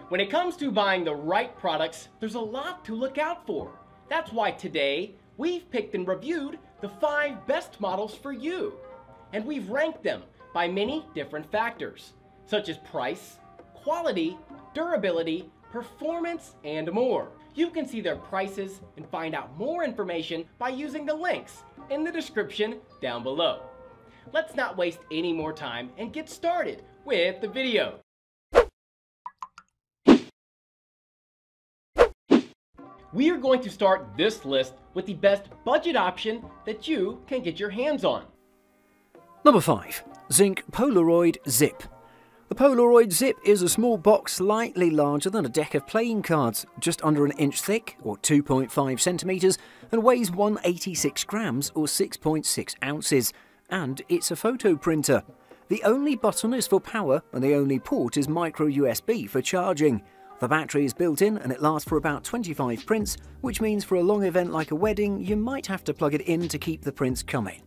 When it comes to buying the right products, there's a lot to look out for. That's why today, we've picked and reviewed the 5 best models for you. And we've ranked them by many different factors, such as price, quality, durability, performance, and more. You can see their prices and find out more information by using the links in the description down below. Let's not waste any more time and get started with the video. We are going to start this list with the best budget option that you can get your hands on. Number 5. Zink Polaroid ZIP. The Polaroid ZIP is a small box slightly larger than a deck of playing cards, just under an inch thick or 2.5 centimeters, and weighs 186 grams or 6.6 ounces. And it's a photo printer. The only button is for power and the only port is micro USB for charging. The battery is built in and it lasts for about 25 prints, which means for a long event like a wedding, you might have to plug it in to keep the prints coming.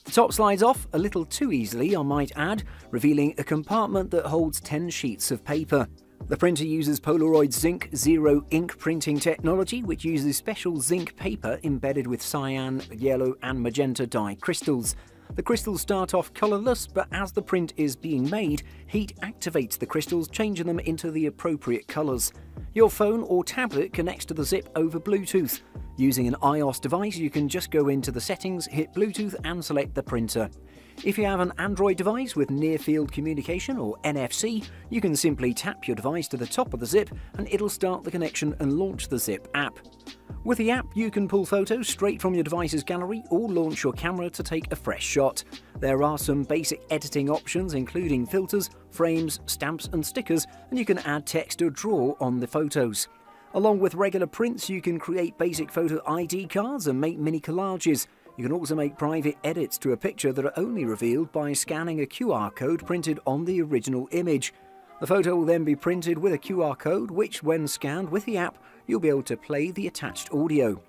The top slides off a little too easily, I might add, revealing a compartment that holds 10 sheets of paper. The printer uses Polaroid Zinc Zero ink printing technology, which uses special zinc paper embedded with cyan, yellow and magenta dye crystals. The crystals start off colourless, but as the print is being made, heat activates the crystals, changing them into the appropriate colours. Your phone or tablet connects to the ZIP over Bluetooth. Using an iOS device, you can just go into the settings, hit Bluetooth and select the printer. If you have an Android device with near-field communication or NFC, you can simply tap your device to the top of the ZIP and it'll start the connection and launch the ZIP app. With the app, you can pull photos straight from your device's gallery or launch your camera to take a fresh shot. There are some basic editing options including filters, frames, stamps and stickers, and you can add text or draw on the photos. Along with regular prints, you can create basic photo ID cards and make mini collages. You can also make private edits to a picture that are only revealed by scanning a QR code printed on the original image. The photo will then be printed with a QR code, which when scanned with the app, you'll be able to play the attached audio.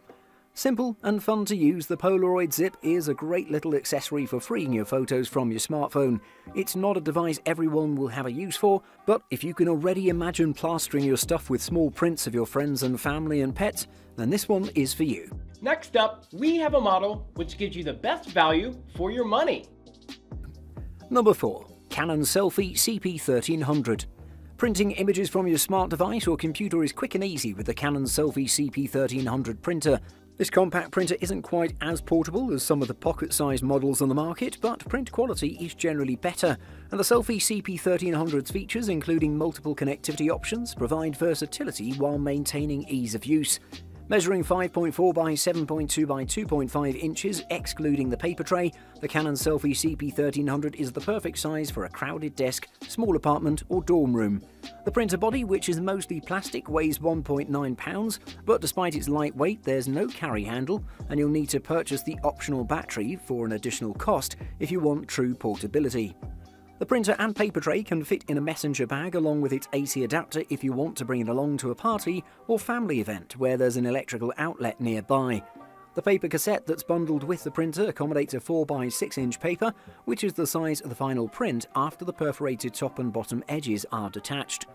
Simple and fun to use, the Polaroid ZIP is a great little accessory for freeing your photos from your smartphone. It's not a device everyone will have a use for, but if you can already imagine plastering your stuff with small prints of your friends and family and pets, then this one is for you. Next up, we have a model which gives you the best value for your money. Number 4. Canon SELPHY CP1300. Printing images from your smart device or computer is quick and easy with the Canon SELPHY CP1300 printer. This compact printer isn't quite as portable as some of the pocket-sized models on the market, but print quality is generally better, and the SELPHY CP1300's features, including multiple connectivity options, provide versatility while maintaining ease of use. Measuring 5.4 by 7.2 by 2.5 inches, excluding the paper tray, the Canon SELPHY CP1300 is the perfect size for a crowded desk, small apartment or dorm room. The printer body, which is mostly plastic, weighs 1.9 pounds, but despite its light weight, there's no carry handle, and you'll need to purchase the optional battery for an additional cost if you want true portability. The printer and paper tray can fit in a messenger bag along with its AC adapter if you want to bring it along to a party or family event where there's an electrical outlet nearby. The paper cassette that's bundled with the printer accommodates a 4 by 6 inch paper, which is the size of the final print after the perforated top and bottom edges are detached.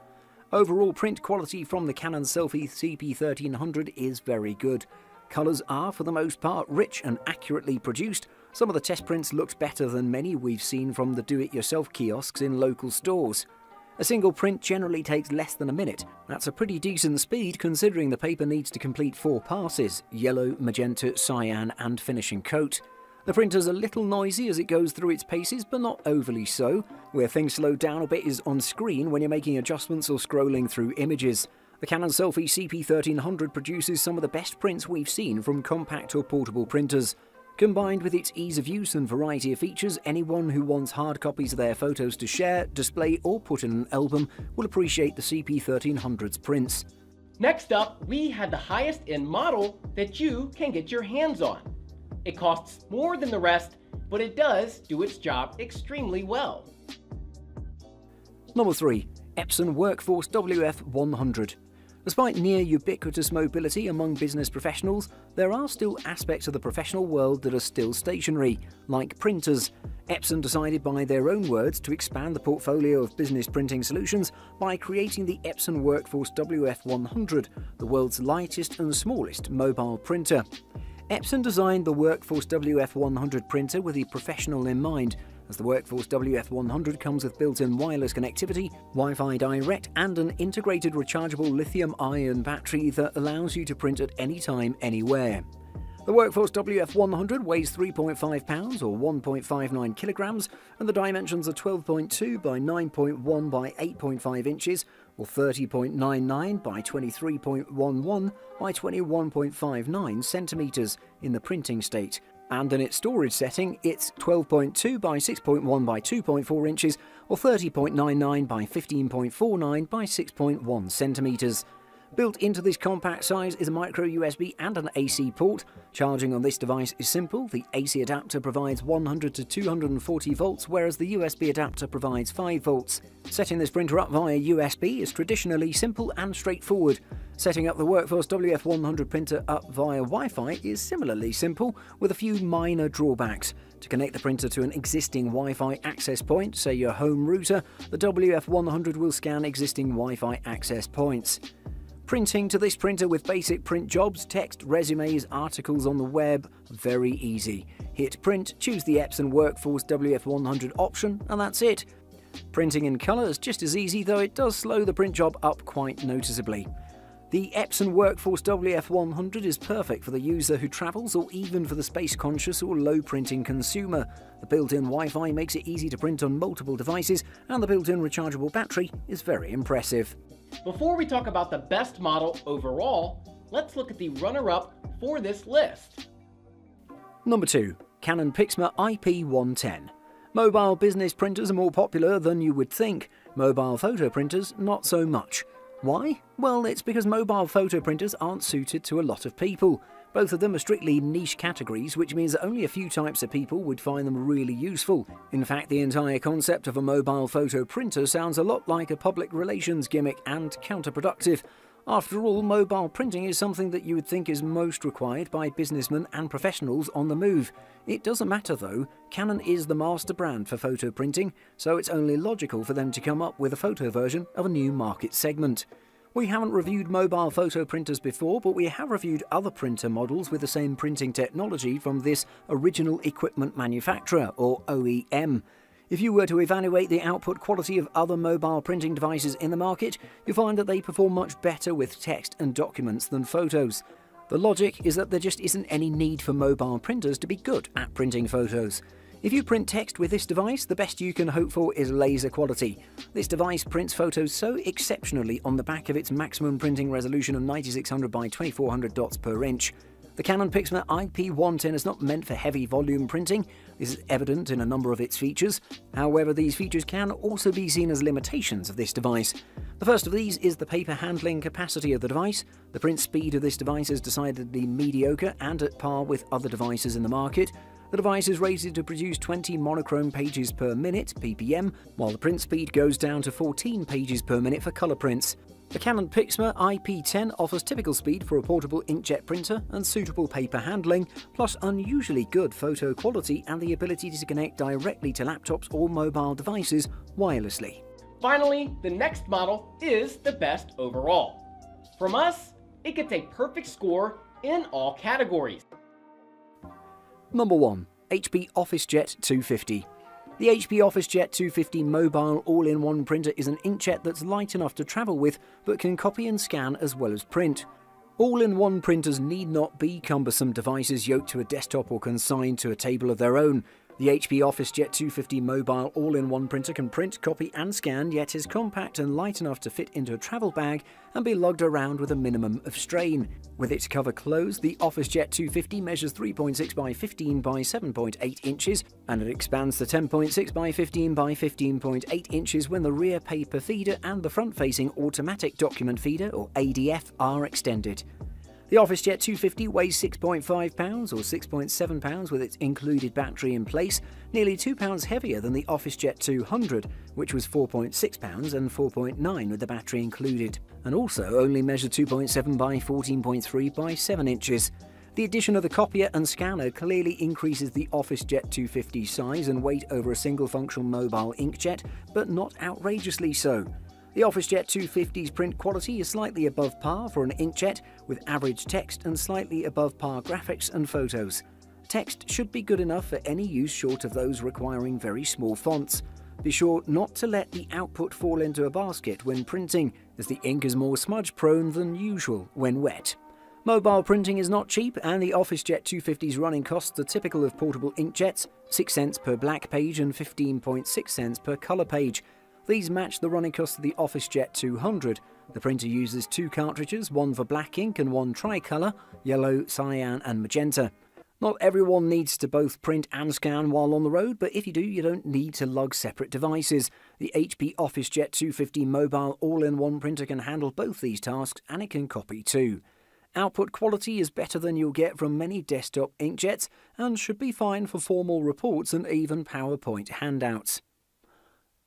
Overall print quality from the Canon SELPHY CP1300 is very good. Colours are, for the most part, rich and accurately produced. Some of the test prints looked better than many we've seen from the do-it-yourself kiosks in local stores. A single print generally takes less than a minute. That's a pretty decent speed considering the paper needs to complete 4 passes: yellow, magenta, cyan and finishing coat. The printer's a little noisy as it goes through its paces, but not overly so. Where things slow down a bit is on screen when you're making adjustments or scrolling through images. The Canon SELPHY CP1300 produces some of the best prints we've seen from compact or portable printers. Combined with its ease of use and variety of features, anyone who wants hard copies of their photos to share, display or put in an album will appreciate the CP1300's prints. Next up, we had the highest end model that you can get your hands on. It costs more than the rest, but it does do its job extremely well. Number 3. Epson Workforce WF100. Despite near ubiquitous mobility among business professionals, there are still aspects of the professional world that are still stationary, like printers. Epson decided by their own words to expand the portfolio of business printing solutions by creating the Epson Workforce WF100, the world's lightest and smallest mobile printer. Epson designed the Workforce WF100 printer with the professional in mind, as the Workforce WF100 comes with built-in wireless connectivity, Wi-Fi Direct and an integrated rechargeable lithium-ion battery that allows you to print at any time, anywhere. The Workforce WF100 weighs 3.5 pounds or 1.59 kilograms, and the dimensions are 12.2 by 9.1 by 8.5 inches or 30.99 by 23.11 by 21.59 centimeters in the printing state. And in its storage setting, it's 12.2 by 6.1 by 2.4 inches or 30.99 by 15.49 by 6.1 centimeters. Built into this compact size is a micro USB and an AC port. Charging on this device is simple. The AC adapter provides 100 to 240 volts, whereas the USB adapter provides 5 volts. Setting this printer up via USB is traditionally simple and straightforward. Setting up the Workforce WF100 printer up via Wi-Fi is similarly simple, with a few minor drawbacks. To connect the printer to an existing Wi-Fi access point, say your home router, the WF100 will scan existing Wi-Fi access points. Printing to this printer with basic print jobs, text, resumes, articles on the web, very easy. Hit print, choose the Epson Workforce WF100 option, and that's it. Printing in colour is just as easy, though it does slow the print job up quite noticeably. The Epson Workforce WF100 is perfect for the user who travels or even for the space-conscious or low-printing consumer. The built-in Wi-Fi makes it easy to print on multiple devices, and the built-in rechargeable battery is very impressive. Before we talk about the best model overall, let's look at the runner-up for this list. Number 2. Canon Pixma IP110. Mobile business printers are more popular than you would think. Mobile photo printers, not so much. Why? Well, it's because mobile photo printers aren't suited to a lot of people. Both of them are strictly niche categories, which means that only a few types of people would find them really useful. In fact, the entire concept of a mobile photo printer sounds a lot like a public relations gimmick and counterproductive. After all, mobile printing is something that you would think is most required by businessmen and professionals on the move. It doesn't matter though, Canon is the master brand for photo printing, so it's only logical for them to come up with a photo version of a new market segment. We haven't reviewed mobile photo printers before, but we have reviewed other printer models with the same printing technology from this original equipment manufacturer, or OEM. If you were to evaluate the output quality of other mobile printing devices in the market, you'll find that they perform much better with text and documents than photos. The logic is that there just isn't any need for mobile printers to be good at printing photos. If you print text with this device, the best you can hope for is laser quality. This device prints photos so exceptionally on the back of its maximum printing resolution of 9600 by 2400 dots per inch. The Canon Pixma IP110 is not meant for heavy volume printing. This is evident in a number of its features. However, these features can also be seen as limitations of this device. The first of these is the paper handling capacity of the device. The print speed of this device is decidedly mediocre and at par with other devices in the market. The device is rated to produce 20 monochrome pages per minute, ppm, while the print speed goes down to 14 pages per minute for colour prints. The Canon Pixma IP10 offers typical speed for a portable inkjet printer and suitable paper handling, plus unusually good photo quality and the ability to connect directly to laptops or mobile devices wirelessly. Finally, the next model is the best overall. From us, it gets a perfect score in all categories. Number 1. HP OfficeJet 250. The HP OfficeJet 250 mobile all-in-one printer is an inkjet that's light enough to travel with, but can copy and scan as well as print. All-in-one printers need not be cumbersome devices yoked to a desktop or consigned to a table of their own. The HP OfficeJet 250 mobile all-in-one printer can print, copy and scan, yet is compact and light enough to fit into a travel bag and be lugged around with a minimum of strain. With its cover closed, the OfficeJet 250 measures 3.6 by 15 by 7.8 inches, and it expands to 10.6 by 15 by 15.8 inches when the rear paper feeder and the front-facing automatic document feeder, or ADF, are extended. The OfficeJet 250 weighs 6.5 pounds or 6.7 pounds with its included battery in place, nearly 2 pounds heavier than the OfficeJet 200, which was 4.6 pounds and 4.9 with the battery included, and also only measured 2.7 by 14.3 by 7 inches. The addition of the copier and scanner clearly increases the OfficeJet 250 size and weight over a single functional mobile inkjet, but not outrageously so. The OfficeJet 250's print quality is slightly above par for an inkjet, with average text and slightly above par graphics and photos. Text should be good enough for any use short of those requiring very small fonts. Be sure not to let the output fall into a basket when printing, as the ink is more smudge prone than usual when wet. Mobile printing is not cheap, and the OfficeJet 250's running costs are typical of portable inkjets, 6 cents per black page and 15.6 cents per colour page. These match the running costs of the OfficeJet 200. The printer uses 2 cartridges, one for black ink and one tricolour, yellow, cyan and magenta. Not everyone needs to both print and scan while on the road, but if you do, you don't need to lug separate devices. The HP OfficeJet 250 mobile all-in-one printer can handle both these tasks, and it can copy too. Output quality is better than you'll get from many desktop inkjets, and should be fine for formal reports and even PowerPoint handouts.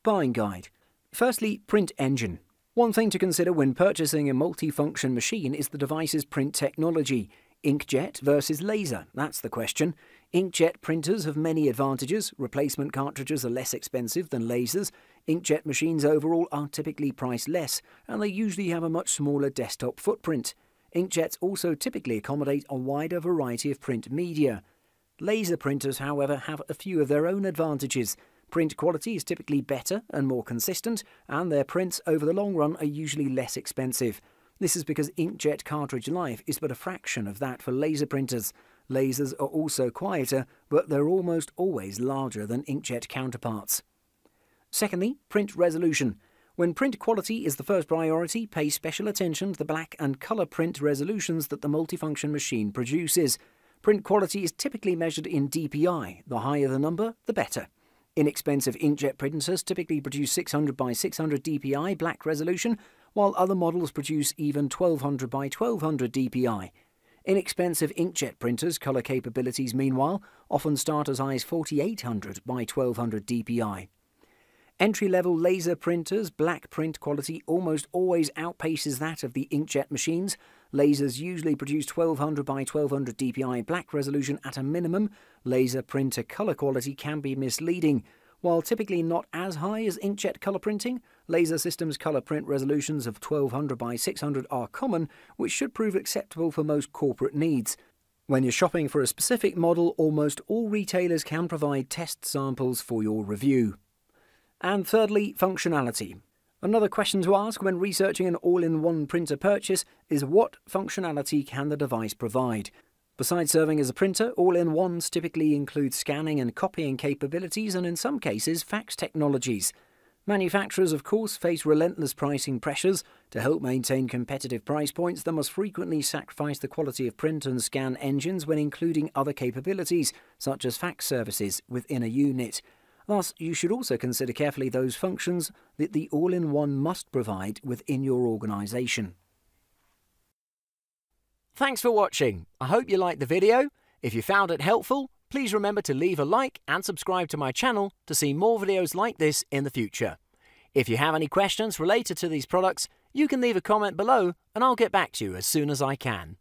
Buying guide. Firstly, print engine. One thing to consider when purchasing a multifunction machine is the device's print technology. Inkjet versus laser, that's the question. Inkjet printers have many advantages. Replacement cartridges are less expensive than lasers. Inkjet machines overall are typically priced less, and they usually have a much smaller desktop footprint. Inkjets also typically accommodate a wider variety of print media. Laser printers, however, have a few of their own advantages. Print quality is typically better and more consistent, and their prints over the long run are usually less expensive. This is because inkjet cartridge life is but a fraction of that for laser printers. Lasers are also quieter, but they're almost always larger than inkjet counterparts. Secondly, print resolution. When print quality is the first priority, pay special attention to the black and colour print resolutions that the multifunction machine produces. Print quality is typically measured in DPI. The higher the number, the better. Inexpensive inkjet printers typically produce 600 by 600 DPI black resolution, while other models produce even 1200 by 1200 DPI. Inexpensive inkjet printers' colour capabilities, meanwhile, often start as high as 4800 by 1200 DPI. Entry-level laser printers' black print quality almost always outpaces that of the inkjet machines. Lasers usually produce 1200 by 1200 DPI black resolution at a minimum. Laser printer colour quality can be misleading. While typically not as high as inkjet colour printing, laser systems' colour print resolutions of 1200 by 600 are common, which should prove acceptable for most corporate needs. When you're shopping for a specific model, almost all retailers can provide test samples for your review. And thirdly, functionality. Another question to ask when researching an all-in-one printer purchase is what functionality can the device provide? Besides serving as a printer, all-in-ones typically include scanning and copying capabilities and in some cases fax technologies. Manufacturers, of course, face relentless pricing pressures. To help maintain competitive price points, they must frequently sacrifice the quality of print and scan engines when including other capabilities, such as fax services, within a unit. Thus, you should also consider carefully those functions that the all-in-one must provide within your organisation. Thanks for watching. I hope you liked the video. If you found it helpful, please remember to leave a like and subscribe to my channel to see more videos like this in the future. If you have any questions related to these products, you can leave a comment below and I'll get back to you as soon as I can.